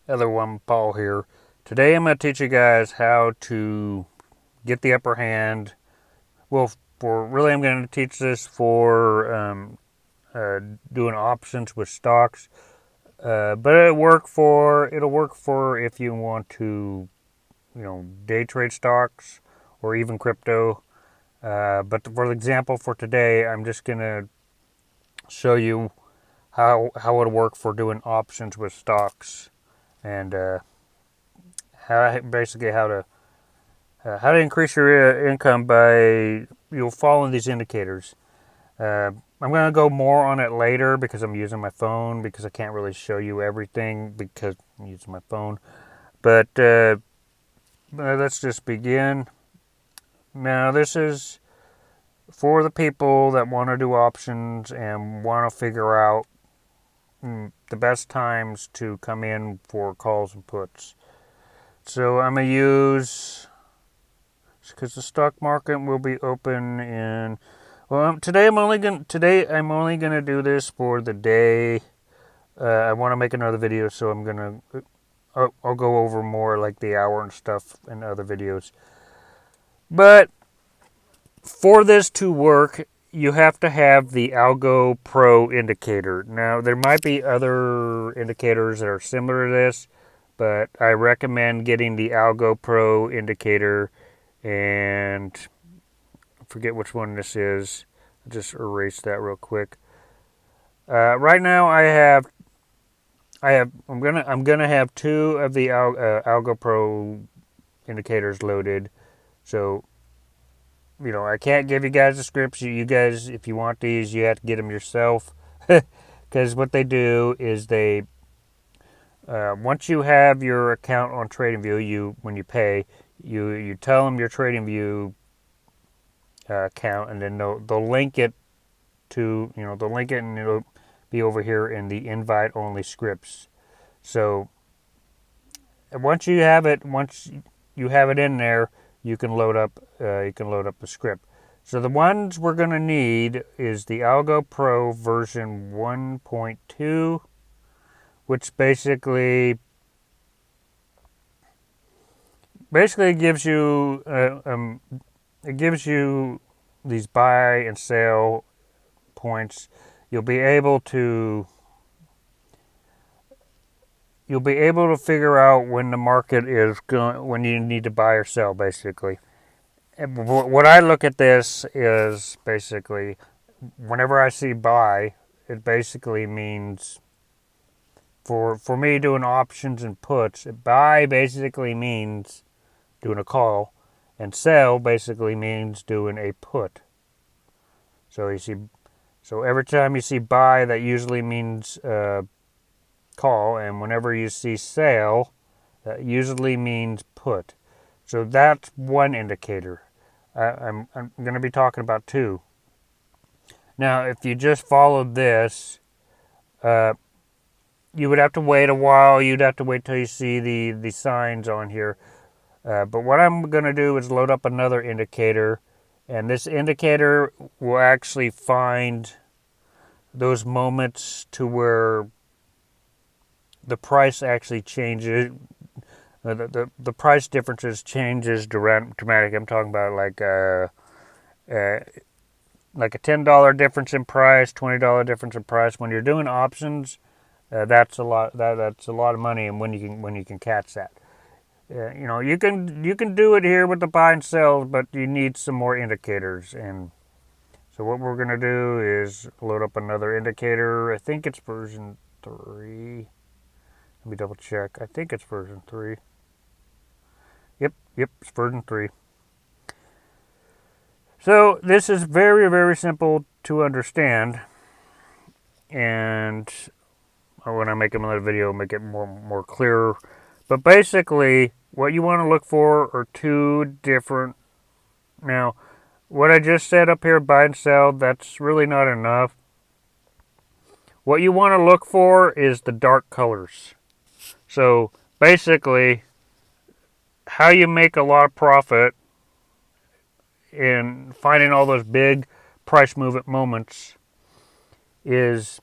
Other one, Paul here. Today I'm going to teach you guys how to get the upper hand. Well, I'm going to teach this for doing options with stocks, but it'll work for if you want to, day trade stocks or even crypto. But for example, for today, I'm just going to show you how it'll work for doing options with stocks and how to increase your income by following these indicators. I'm going to go more on it later because I'm using my phone because I can't really show you everything because I'm using my phone. But let's just begin. Now, this is for the people that want to do options and want to figure out the best times to come in for calls and puts. So I'm going to use, because the stock market will be open in, today I'm only gonna do this for the day. I want to make another video, so I'll go over more like the hour and stuff in other videos. But for this to work, you have to have the Algo Pro indicator. Now, there might be other indicators that are similar to this, but I recommend getting the Algo Pro indicator, and I forget which one this is. I'll just erase that real quick. Right now, I'm gonna have two of the Algo Pro indicators loaded, so I can't give you guys the scripts. You guys, if you want these, you have to get them yourself. Because what they do is once you have your account on TradingView, when you pay, you tell them your TradingView account, and then they'll link it and it'll be over here in the invite only scripts. So once you have it in there, you can load up the script. So the ones we're going to need is the Algo Pro version 1.2, which basically gives you it gives you these buy and sell points. You'll be able to figure out when the market is going, when you need to buy or sell, basically. What I look at this is basically whenever I see buy, it basically means for me doing options and puts, buy basically means doing a call, and sell basically means doing a put. So every time you see buy, that usually means call, and whenever you see sell, that usually means put. So that's one indicator. I'm going to be talking about two. Now, if you just followed this, you would have to wait a while. You'd have to wait till you see the signs on here. But what I'm going to do is load up another indicator, and this indicator will actually find those moments to where the price actually changes. The price differences changes dramatic. I'm talking about like a $10 difference in price, $20 difference in price. When you're doing options, that's a lot. That's a lot of money, and when you can catch that, you can do it here with the buy and sell, but you need some more indicators. And so what we're gonna do is load up another indicator. I think it's version 3. Let me double check. I think it's version 3. Yep, it's version 3. So this is very, very simple to understand, and when I make another video, I'll make it more clearer. But basically, what you want to look for are two different. Now, what I just said up here, buy and sell, that's really not enough. What you want to look for is the dark colors. So basically, how you make a lot of profit in finding all those big price movement moments is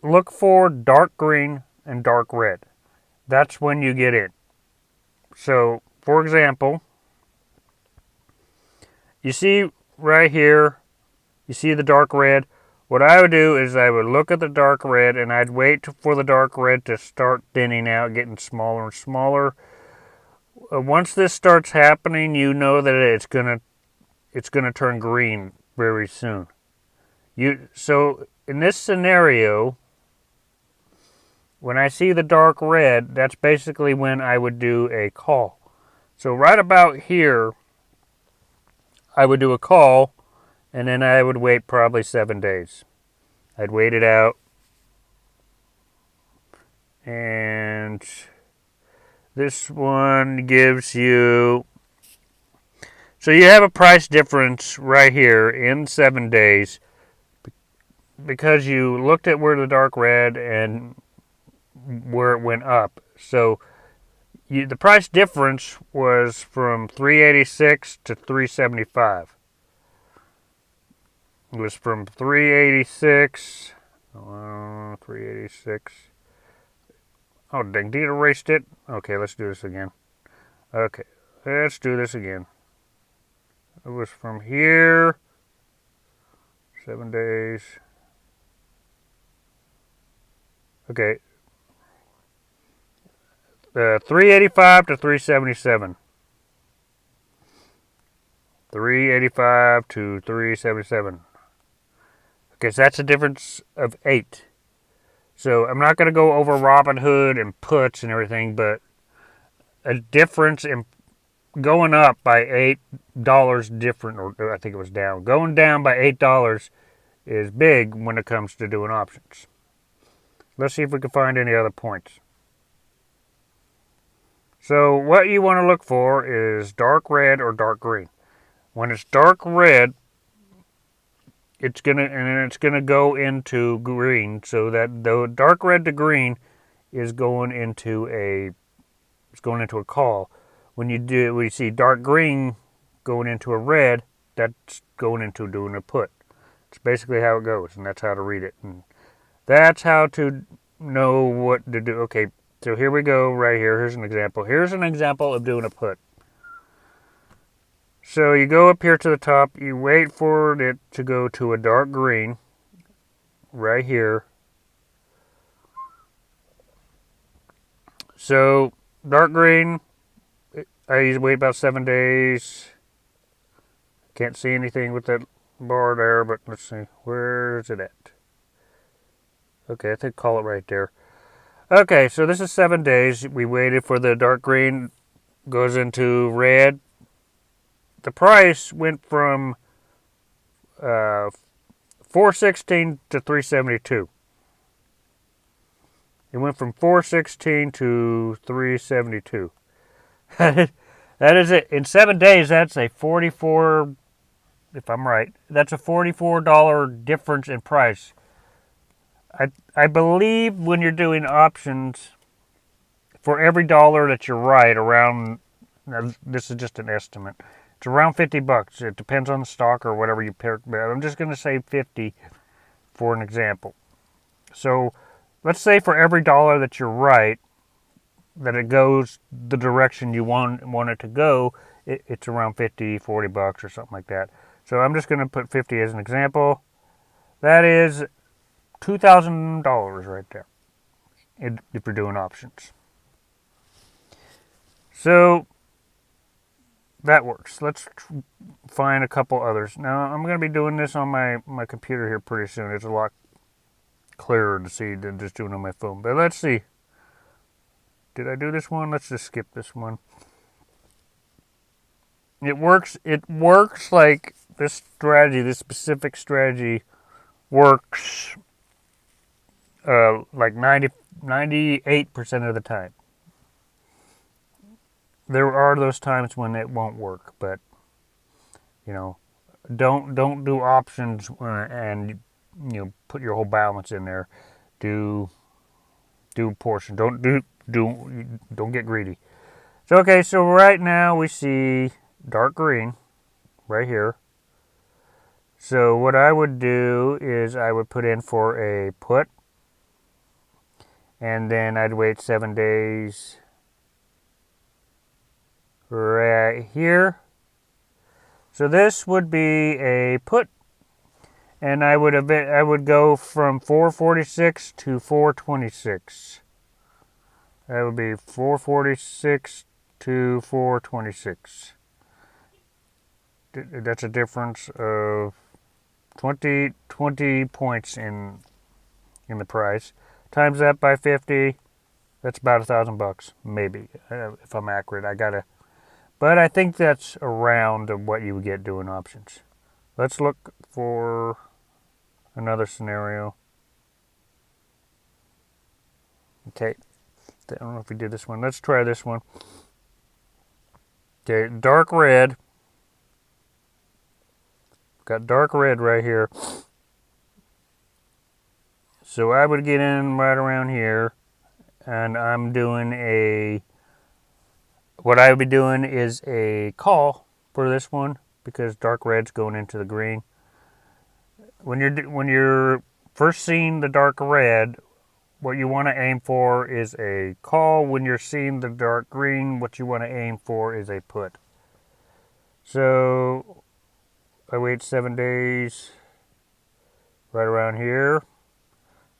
look for dark green and dark red. that's when you get in. So, for example, you see right here, you see the dark red. What I would do is I would look at the dark red and I'd wait for the dark red to start thinning out, getting smaller and smaller. Once this starts happening, you know that it's gonna turn green very soon. So in this scenario, when I see the dark red, that's basically when I would do a call. So right about here, I would do a call, and then I would wait probably 7 days. I'd wait it out, and this one gives you, so you have a price difference right here in 7 days because you looked at where the dark red and where it went up. So the price difference was from 386 to 375. It was from 386. 386. Oh, dang, did it erased it? Okay, let's do this again. Okay, let's do this again. It was from here. 7 days. Okay. 385 to 377. 385 to 377. Okay, so that's a difference of 8. So I'm not going to go over Robinhood and puts and everything, but a difference in going up by $8 different, or I think it was down. Going down by $8 is big when it comes to doing options. Let's see if we can find any other points. So what you want to look for is dark red or dark green. When it's dark red, it's gonna go into green. So that the dark red to green is going into a call. When you see dark green going into a red, that's going into doing a put. It's basically how it goes, and that's how to read it. And that's how to know what to do. Okay, so here we go right here. Here's an example. Here's an example of doing a put. So you go up here to the top, you wait for it to go to a dark green right here. So dark green, I usually wait about 7 days. Can't see anything with that bar there, but let's see. Where is it at? Okay, I think call it right there. Okay, so this is 7 days. We waited for the dark green, goes into red. The price went from 416 to 372. It went from 416 to 372. That is it. In 7 days, that's a 44, if I'm right, that's a $44 difference in price. I believe when you're doing options, for every dollar that you're right, around, this is just an estimate, it's around $50. It depends on the stock or whatever you pick, but I'm just going to say 50 for an example. So let's say for every dollar that you're right, that it goes the direction you want it to go, it's around 50, $40 or something like that. So I'm just going to put 50 as an example. That is $2,000 right there if you're doing options. So that works. Let's find a couple others. Now I'm going to be doing this on my computer here pretty soon. It's a lot clearer to see than just doing it on my phone. But let's see. Did I do this one? Let's just skip this one. It works like this strategy, this specific strategy works like 98% of the time. There are those times when it won't work, but don't do options and put your whole balance in there. Do portion. Don't get greedy. So okay, so right now we see dark green right here. So what I would do is I would put in for a put, and then I'd wait 7 days right here. So this would be a put, and I would go from 446 to 426. That would be 446 to 426. That's a difference of 20 points in the price. Times that by 50, that's about $1,000, maybe, if I'm accurate. But I think that's around what you would get doing options. Let's look for another scenario. Okay, I don't know if we did this one. Let's try this one. Okay, dark red. Got dark red right here. So I would get in right around here, and what I would be doing is a call for this one because dark red's going into the green. When you're first seeing the dark red, what you want to aim for is a call. When you're seeing the dark green, what you want to aim for is a put. So I wait 7 days right around here.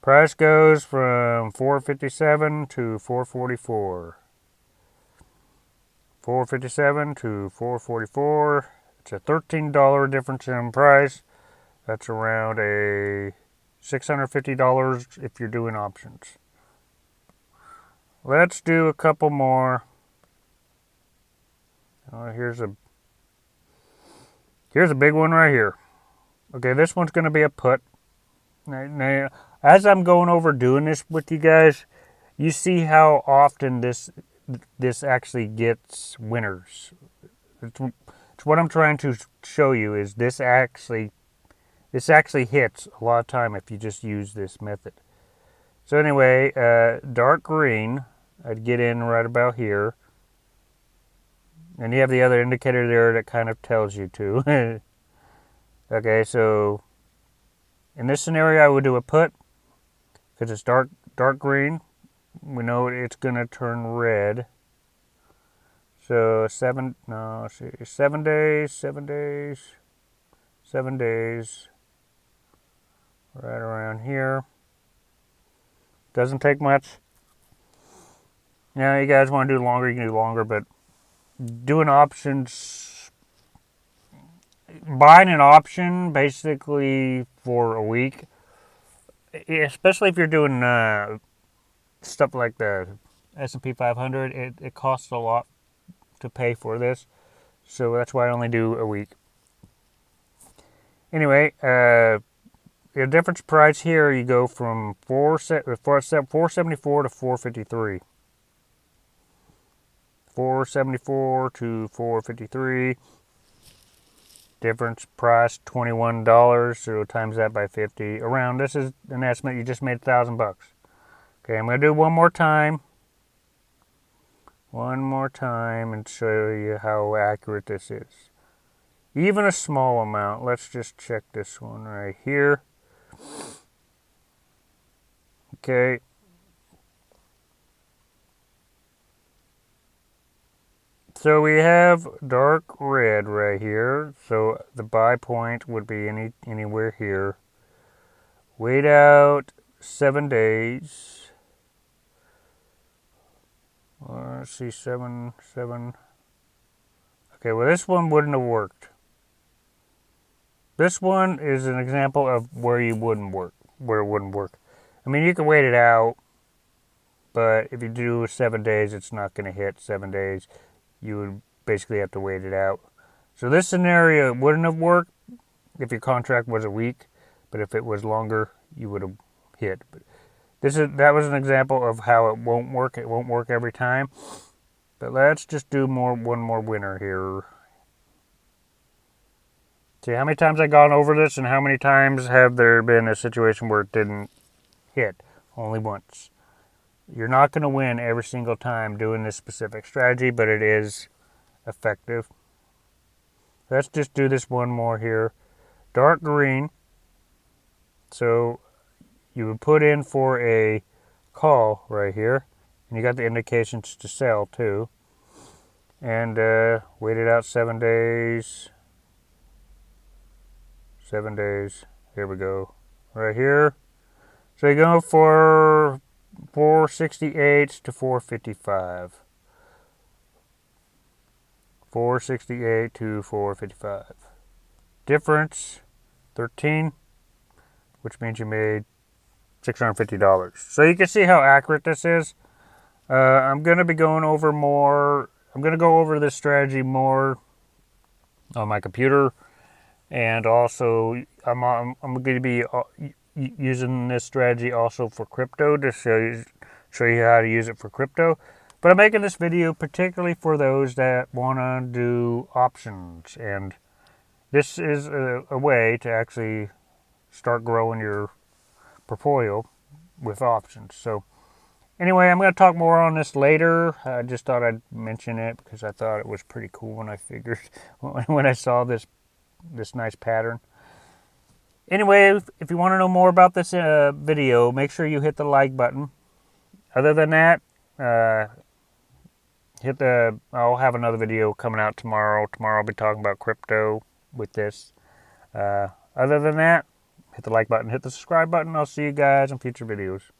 Price goes from 457 to 444. 457 to 444. It's a $13 difference in price. That's around a $650 if you're doing options. Let's do a couple more. Here's a big one right here. Okay, this one's going to be a put. Now, as I'm going over doing this with you guys, you see how often this actually gets winners. It's what I'm trying to show you is this actually hits a lot of time if you just use this method. So anyway, dark green, I'd get in right about here. And you have the other indicator there that kind of tells you to. Okay, so in this scenario, I would do a put because it's dark green. We know it's going to turn red. So 7 days, right around here. Doesn't take much. You guys want to do longer, you can do longer, but doing options, buying an option basically for a week, especially if you're doing stuff like the S&P 500, it costs a lot to pay for this, so that's why I only do a week. Anyway, the difference price here, you go from 474 to 453. 474 to 453. Difference price $21. So times that by 50. Around, this is an estimate. You just made $1,000. Okay, I'm going to do one more time. And show you how accurate this is. Even a small amount. Let's just check this one right here. Okay. So we have dark red right here. So the buy point would be anywhere here. Wait out 7 days. Let's see, 7. Okay, well this one wouldn't have worked. This one is an example of where it wouldn't work. I mean, you can wait it out, but if you do 7 days, it's not going to hit 7 days. You would basically have to wait it out. So this scenario wouldn't have worked if your contract was a week, but if it was longer, you would have hit. But that was an example of how it won't work. It won't work every time. But let's just do one more winner here. See how many times I've gone over this and how many times have there been a situation where it didn't hit? Only once. You're not going to win every single time doing this specific strategy, but it is effective. Let's just do this one more here. Dark green. So you would put in for a call right here. And you got the indications to sell too. And wait it out 7 days. 7 days. Here we go. Right here. So you go for 468 to 455. 468 to 455. Difference 13, which means you made $650. So you can see how accurate this is. I'm going to be going over more. I'm going to go over this strategy more on my computer, and also I'm going to be using this strategy also for crypto to show you how to use it for crypto. But I'm making this video particularly for those that want to do options, and this is a way to actually start growing your portfolio with options. So anyway, I'm going to talk more on this later. I just thought I'd mention it because I thought it was pretty cool when I figured when I saw this nice pattern. Anyway, if you want to know more about this video, make sure you hit the like button. Other than that, I'll have another video coming out tomorrow. Tomorrow I'll be talking about crypto with this. Other than that, hit the like button, hit the subscribe button. I'll see you guys in future videos.